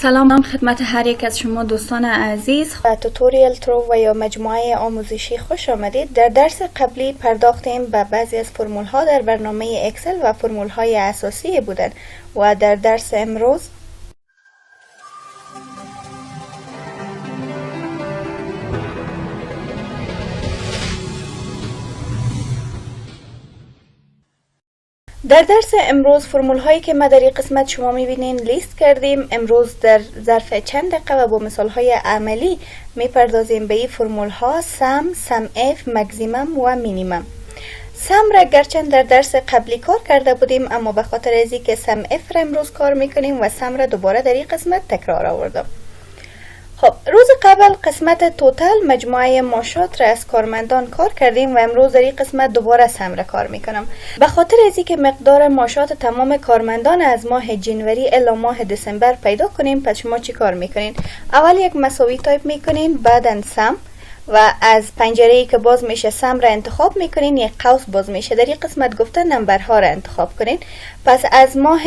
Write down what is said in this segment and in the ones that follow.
سلام خدمت هر یک از شما دوستان عزیز. و توتوریال ترو و یا مجموعه آموزشی خوش آمدید. در درس قبلی پرداختیم به بعضی از فرمول ها در برنامه اکسل و فرمول های اساسی بودند و در درس امروز فرمول هایی که ما در این قسمت شما میبینین لیست کردیم. امروز در ظرف چند دقیقه و با مثال های عملی میپردازیم به این فرمول ها: سم اف، مکزیمم و مینیمم. سم را گرچند در درس قبلی کار کرده بودیم، اما به خاطر از اینکه سم اف را امروز کار میکنیم و سم را دوباره در این قسمت تکرار آوردم. خب، روز قبل قسمت توتال مجموعه ماشات را از کارمندان کار کردیم و امروز در این قسمت دوباره سم را کار میکنم. به خاطر از اینکه مقدار ماشات تمام کارمندان از ماه جنوری الی ماه دسامبر پیدا کنیم، پس شما چی کار میکنین؟ اول یک مساوی تایپ میکنین، بعدن سم و از پنجره ای که باز میشه سم را انتخاب میکنین، یک قوس باز میشه. در این قسمت گفته نمبرها را انتخاب کنین. پس از ماه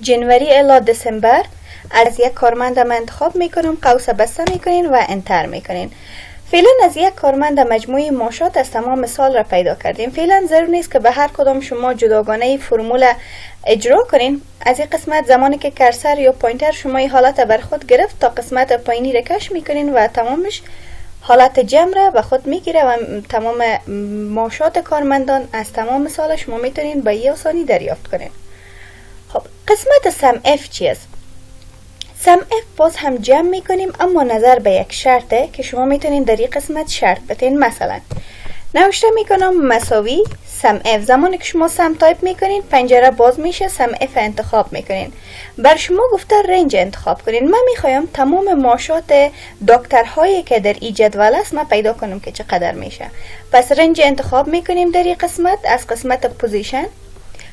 جنوری الی دسامبر از یک کارمند انتخاب میکنم، قوس بسته میکنین و انتر میکنین. فعلا از یک کارمند مجموعی ماشات از تمام سال را پیدا کردیم. فعلا ضرور نیست که به هر کدام شما جداگانه فرمول اجرا کنین. از این قسمت زمانی که کرسر یا پوینتر شما این حالت بر خود گرفت تا قسمت پایینی را کش میکنین و تمامش حالت جمع را به خود میگیره و تمام ماشات کارمندان از تمام سال شما میتونین با یه آسانی دریافت کنین. خب، قسمت سم اف چی است؟ سم اف باز هم جمع میکنیم، اما نظر به یک شرطه که شما میتونین در این قسمت شرط بتین. مثلا نوشته میکنم مساوی سم اف. زمانی که شما سم تایپ میکنین پنجره باز میشه، سم اف انتخاب میکنین. بر شما گفته رنج انتخاب کنین. من میخوایم تمام ماشات دکترهایی که در این جدول است من پیدا کنم که چقدر میشه. پس رنج انتخاب میکنیم در این قسمت از قسمت پوزیشن.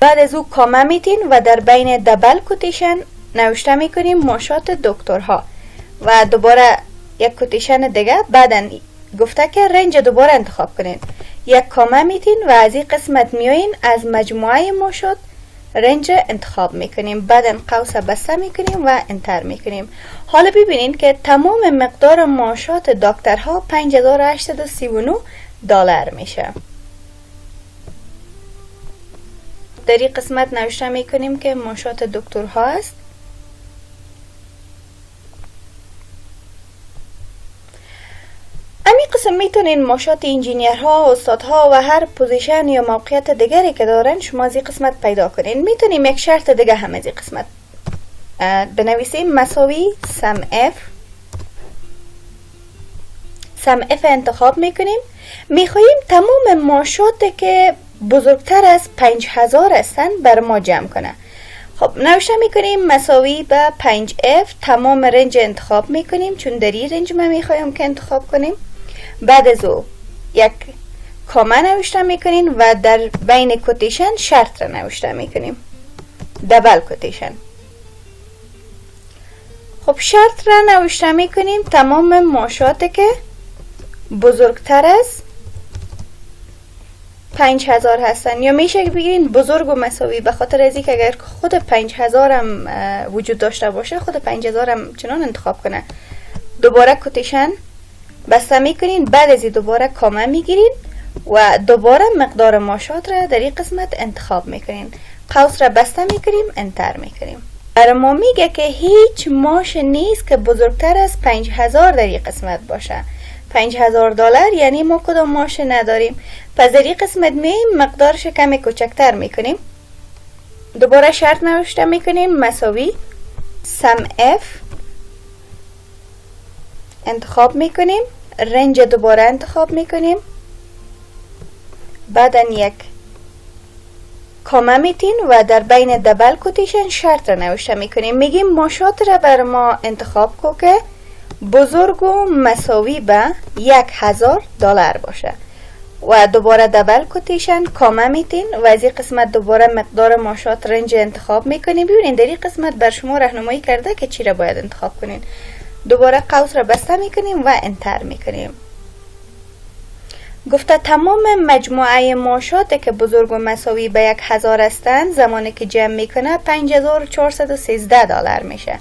بعد از او کامه میتین و در بین دبل کوتیشن نوشته میکنیم ماشات دکترها و دوباره یک کوتیشن دیگه. بعدا گفته که رنج دوباره انتخاب کنین، یک کامه میتین و از این قسمت میایین از مجموعه ماشات رنج انتخاب میکنیم. بعدا قوس بسته میکنیم و انتر میکنیم. حالا ببینین که تمام مقدار ماشات دکترها $5839 میشه. در این قسمت نوشته میکنیم که ماشات دکترها است. امی قسم میتونین ماشات انجینیرها، استادها و هر پوزیشن یا موقعیت دیگری که دارن شما از این قسمت پیدا کنین. میتونیم یک شرط دیگه هم از این قسمت بنویسیم: مساوی سم اف انتخاب میکنیم. میخواییم تمام ماشات که بزرگتر از 5000 هستن بر ما جمع کنه. خب، نوشته میکنیم مساوی به 5F. تمام رنج انتخاب میکنیم چون در این رنج ما میخوایم که انتخاب کنیم. بعد از او یک کامه نوشته میکنیم و در بین کوتیشن شرط را نوشته میکنیم، دبل کوتیشن. خب، شرط را نوشته میکنیم تمام ماشات که بزرگتر از 5000 هستن، یا میشه بگیرین بزرگ و مساوی، به خاطر از اینکه اگر خود 5000 هم وجود داشته باشه خود 5000 هم چنان انتخاب کنه. دوباره کوتیشن بسته میکنین، بعد از این دوباره کامه میگیرین و دوباره مقدار ماشات را در این قسمت انتخاب میکنین، قوس را بسته میکنیم، انتر میکنیم. برای ما میگه که هیچ ماش نیست که بزرگتر از 5000 در این قسمت باشه. $5000 یعنی ما کدام ماش نداریم. پس در این قسمت میایم مقدارش کمی کوچکتر میکنیم. دوباره شرط نوشته میکنیم مساوی سم اف انتخاب میکنیم، رنج دوباره انتخاب میکنیم، بعدا یک کامه میتین و در بین دبل کوتیشن شرط را نوشته میکنیم. میگیم ماشات را بر ما انتخاب کو که بزرگ و مساوی به $1000 باشه و دوباره دبل کوتیشن کامه میتین و از این قسمت دوباره مقدار ماشات رنج انتخاب میکنیم. ببینین در این قسمت بر شما راهنمایی کرده که چی را باید انتخاب کنین. دوباره قوس را بسته میکنیم و انتر میکنیم. گفته تمام مجموعه ماشات که بزرگ و مساوی به 1000 هستند زمانی که جمع میکنه $5413 میشه.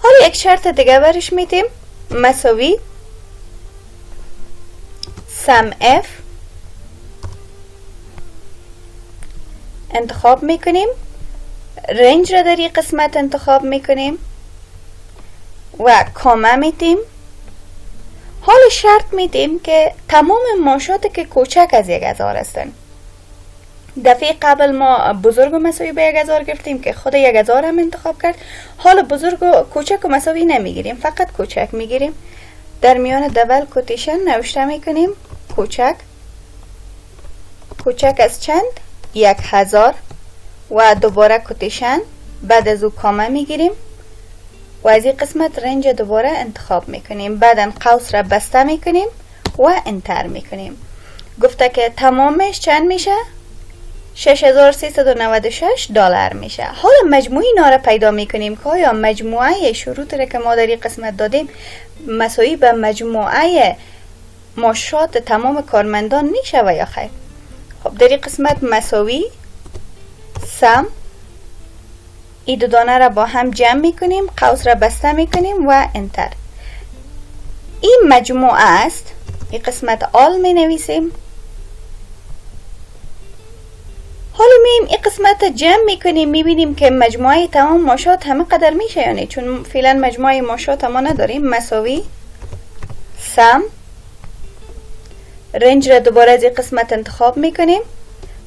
حالا یک شرط دیگه برش میتیم. مساوی سم F انتخاب میکنیم، رنج را در این قسمت انتخاب میکنیم و کامه میتیم. حالا شرط میتیم که تمام ماشات که کوچک از 1000 هستند. دفعه قبل ما بزرگ و مساوی به 1000 گرفتیم که خود 1000 هم انتخاب کرد. حالا بزرگ و کوچک و مساوی نمیگیریم، فقط کوچک میگیریم. در میان دبل کوتیشن نوشته میکنیم کوچک. کوچک از چند؟ 1000 و دوباره کوتیشن، بعد از او کامه میگیریم و از این قسمت رنج دوباره انتخاب میکنیم. بعدا قوس را بسته میکنیم و انتر میکنیم. گفته که تمامش چند میشه؟ $6396 میشه. حالا مجموعی اینا را پیدا میکنیم که آیا مجموعه شروط را که ما در این قسمت دادیم مساوی به مجموعه ماشات تمام کارمندان میشه و یا خیر؟ خب در این قسمت مساوی سم این دو دانه را با هم جمع میکنیم، قوس را بسته میکنیم و انتر. این مجموعه است. این قسمت آل می نویسیم. حالا میم این قسمت جمع میکنیم، میبینیم که مجموعه تمام ماشات همه قدر میشه یعنی، چون فعلا مجموعه ماشات ما نداریم. مساوی سم رنج را دوباره از این قسمت انتخاب میکنیم،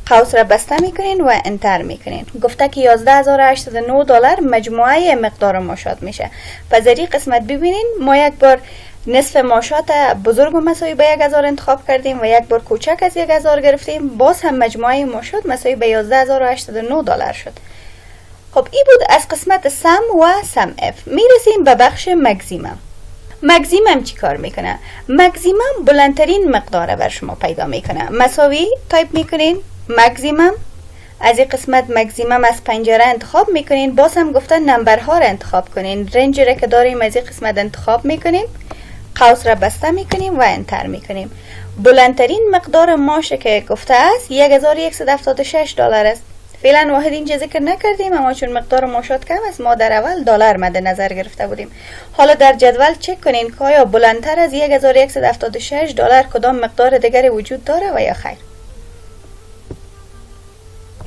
قوس را بسته میکنین و انتر میکنین. گفته که $11809 مجموعه مقدار ماشات میشه. پس در این قسمت ببینین ما یک بار نصف ماشات بزرگ و مساوی به 1000 انتخاب کردیم و یک بار کوچک از 1000 گرفتیم، باز هم مجموعه ماشات مساوی به $11809 شد. خب این بود از قسمت سم و سم اف. میرسیم به بخش مگزیمم. مگزیمم چی کار میکنه؟ مگزیمم بلندترین مقدار بر شما پیدا میکنه. مساوی تایپ میکنین مگزیمم، از این قسمت مگزیمم از پنجره انتخاب میکنین، باز هم گفتن نمبرها را انتخاب کنین، رنج را که داریم از این قسمت انتخاب میکنیم، قوس را بسته میکنیم و انتر میکنیم. بلندترین مقدار ماشه که گفته است $1176 است. فعلا واحد اینجا ذکر نکردیم، اما چون مقدار ماشات کم است ما در اول دلار مد نظر گرفته بودیم. حالا در جدول چک کنین که آیا بلندتر از $1176 کدام مقدار دیگری وجود داره و یا خیر.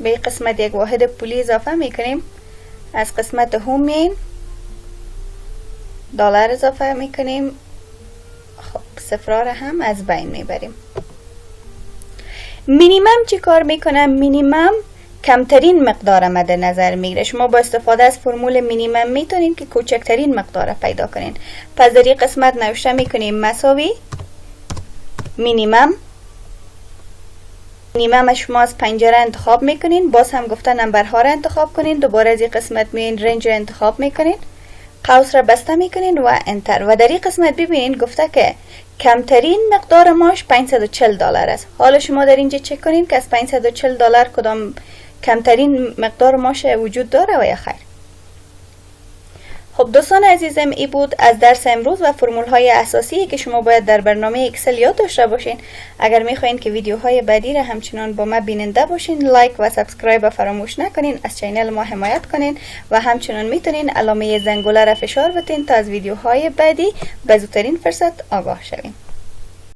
به این قسمت یک واحد پولی اضافه میکنیم. از قسمت هوم میین دلار اضافه میکنیم. خب صفرها را هم از بین میبریم. مینیمم چی کار میکنه؟ مینیمم کمترین مقدار مد نظر میگیره. شما با استفاده از فرمول مینیمم میتونین که کوچکترین مقدار پیدا کنین. پس در این قسمت نوشته میکنیم مساوی مینیمم. مینیمم شما از پنجره انتخاب میکنین، باز هم گفته نمبرها را انتخاب کنین، دوباره از این قسمت میین رنج را انتخاب میکنین، قوس را بسته میکنین و انتر. و در این قسمت ببینین گفته که کمترین مقدار ماش $540 است. حالا شما در اینجا چک کنین که از $540 کدام کمترین مقدار ماش وجود داره و یا خیر. خب دوستان عزیزم این بود از درس امروز و فرمول های اساسی که شما باید در برنامه اکسل یاد داشته باشین. اگر میخواین که ویدیوهای بعدی را همچنان با ما بیننده باشین، لایک و سابسکرایب فراموش نکنین، از چینل ما حمایت کنین و همچنان میتونین علامه زنگوله را فشار بدین تا از ویدیوهای بعدی به زودترین فرصت آگاه شوین.